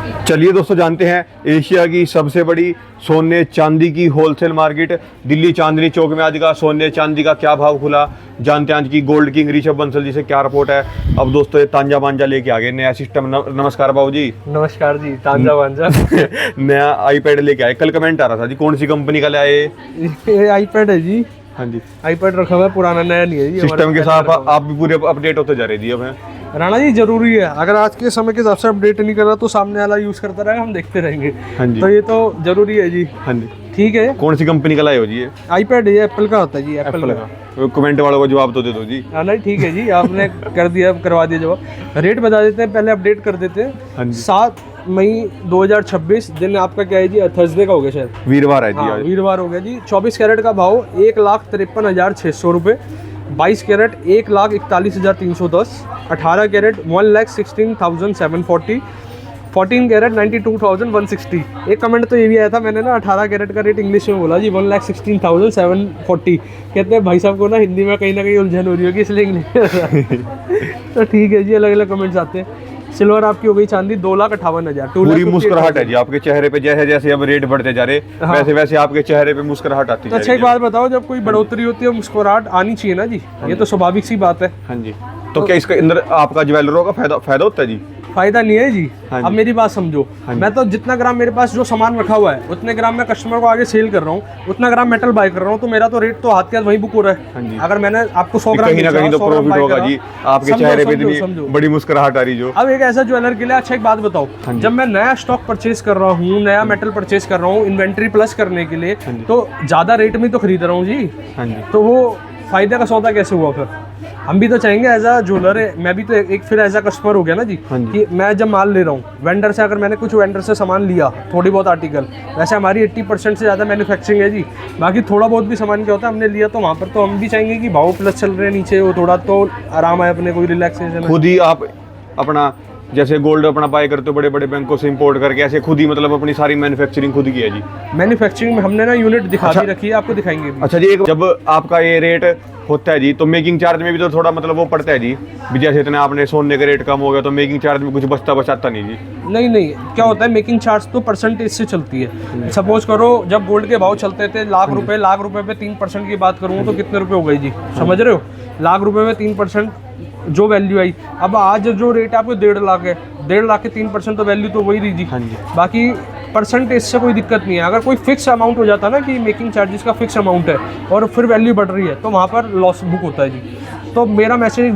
चलिए दोस्तों, जानते हैं एशिया की सबसे बड़ी सोने चांदी की होलसेल मार्केट दिल्ली चांदनी चौक में आज का सोने चांदी का क्या भाव खुला। जानते हैं आज की गोल्ड किंग ऋषभ बंसल जी से क्या रिपोर्ट है। अब दोस्तों ये तांजा मांजा लेके आ गए नया सिस्टम। नमस्कार बाबू जी। नमस्कार जी। तांजा मांजा नया आईपैड लेके आए। कल कमेंट आ रहा था जी, कौन सी कंपनी का लाए? ये आईपैड है जी। हाँ जी, आईपैड रखा हुआ है, पुराना नया नहीं है जी। सिस्टम के साथ आप भी पूरे अपडेट होते जा रहे जी। अब हैं राणा जी, जरूरी है। अगर आज के समय के हिसाब से अपडेट नहीं कर रहा तो सामने वाला यूज करता रहेगा, हम देखते रहेंगे। हाँ जी, तो ये तो जरूरी है जी। हाँ जी, ठीक है। कौन सी कंपनी का लाए हो जी? ये आईपैड ये एप्पल का होता है जी। एप्पल का। कमेंट वालों को जवाब तो दे दो जी। हाँ नहीं, ठीक है जी, आपने कर दिया, करवा दिया जवाब। रेट बता देते हैं, पहले अपडेट कर देते हैं। हाँ जी, 7 मई 2026 दिन आपका क्या है जी? थर्सडे का हो गया शायद, वीरवार है जी। हाँ, आज वीरवार हो गया जी। 24 कैरेट का भाव 1,53,600 रुपये। 22 कैरेट 1,41,310। 18 कैरेट 1,16,740। 14 कैरेट 92,160। एक कमेंट तो ये भी आया था, मैंने ना 18 कैरेट का रेट इंग्लिश में बोला जी, 1,16,740। कहते हैं भाई साहब को ना हिंदी में कहीं ना कहीं उलझन हो रही होगी, इसलिए इंग्लिश तो ठीक है जी, अलग अलग कमेंट्स आते हैं। सिल्वर आपकी हो गई चांदी 2,58,000। पूरी मुस्कुराहट है जी आपके चेहरे पे। जैसे जैसे अब रेट बढ़ते जा रहे वैसे वैसे आपके चेहरे पे मुस्कुराहट आती तो जा अच्छा, रही एक बात बताओ, जब कोई बढ़ोतरी होती है मुस्कुराहट आनी चाहिए ना जी, ये तो स्वाभाविक सी बात है। हाँ जी, तो क्या इसके अंदर आपका ज्वेलरों का फायदा होता है जी? फायदा नहीं है जी। हाँ जी। अब मेरी बात समझो, मैं तो जितना ग्राम मेरे पास जो सामान रखा हुआ है उतने ग्राम मैं कस्टमर को आगे सेल कर रहा हूँ, उतना ग्राम मेटल बाय कर रहा हूँ, तो मेरा तो रेट तो हाथ के हाथ वहीं बुक हो रहा है। हाँ जी। अगर मैंने आपको 100 ग्राम कहीं ना कहीं तो प्रॉफिट होगा जी। आपके चेहरे पे इतनी बड़ी मुस्कुराहट आ रही जो। अब एक ऐसा ज्वेलर के लिए अच्छा एक बात बताओ, जब मैं नया स्टॉक परचेज कर रहा हूँ, नया मेटल परचेज कर रहा हूँ इन्वेंट्री प्लस करने के लिए, तो ज्यादा रेट में तो खरीद रहा हूँ जी। हाँ जी, तो वो फायदे का सौदा कैसे हुआ फिर? हम भी तो चाहेंगे एज अ ज्वेलर है, मैं भी तो एक फिर एज अ कस्टमर हो गया ना जी, हाँ जी। कि मैं जब माल ले रहा हूँ वेंडर से, अगर मैंने कुछ वेंडर से सामान लिया थोड़ी बहुत आर्टिकल, वैसे हमारी 80% से ज़्यादा मैन्युफैक्चरिंग है जी, बाकी थोड़ा बहुत भी सामान क्या होता है हमने लिया, तो वहाँ पर तो हम भी चाहेंगे कि भाव प्लस चल रहे हैं नीचे, वो थोड़ा तो आराम है, अपने कोई रिलैक्सेशन। खुद ही आप अपना जैसे गोल्ड अपना बाय करते हो बड़े बड़े बैंकों से इंपोर्ट करके, ऐसे खुद ही मतलब अपनी सारी मैन्युफैक्चरिंग खुद की है जी। मैन्युफैक्चरिंग में हमने ना यूनिट दिखा भी रखी है, आपको दिखाएंगे भी। अच्छा जी, एक जब आपका ये रेट होता है जी, तो मेकिंग चार्ज में भी तो थोड़ा मतलब वो पड़ता है जी भी। जैसे इतना आपने सोने का रेट कम हो गया तो मेकिंग चार्ज में कुछ बचाता नहीं जी? नहीं नहीं, क्या होता है, मेकिंग चार्ज तो परसेंटेज से चलती है। सपोज करो जब गोल्ड के भाव चलते थे लाख रुपए पे 3% की बात करूँ तो कितने रुपए हो गई जी? समझ रहे हो? लाख रुपए में 3% जो वैल्यू आई। अब आज जो रेट है आपको 1.5 लाख है, 1.5 लाख के 3% तो वैल्यू तो वही रही जी। हाँ जी। बाकी परसेंटेज से कोई दिक्कत नहीं है। अगर कोई फिक्स अमाउंट हो जाता ना कि मेकिंग चार्जेस का फिक्स अमाउंट है और फिर वैल्यू बढ़ रही है, तो वहाँ पर लॉस बुक होता है जी। तो मेरा मैसेज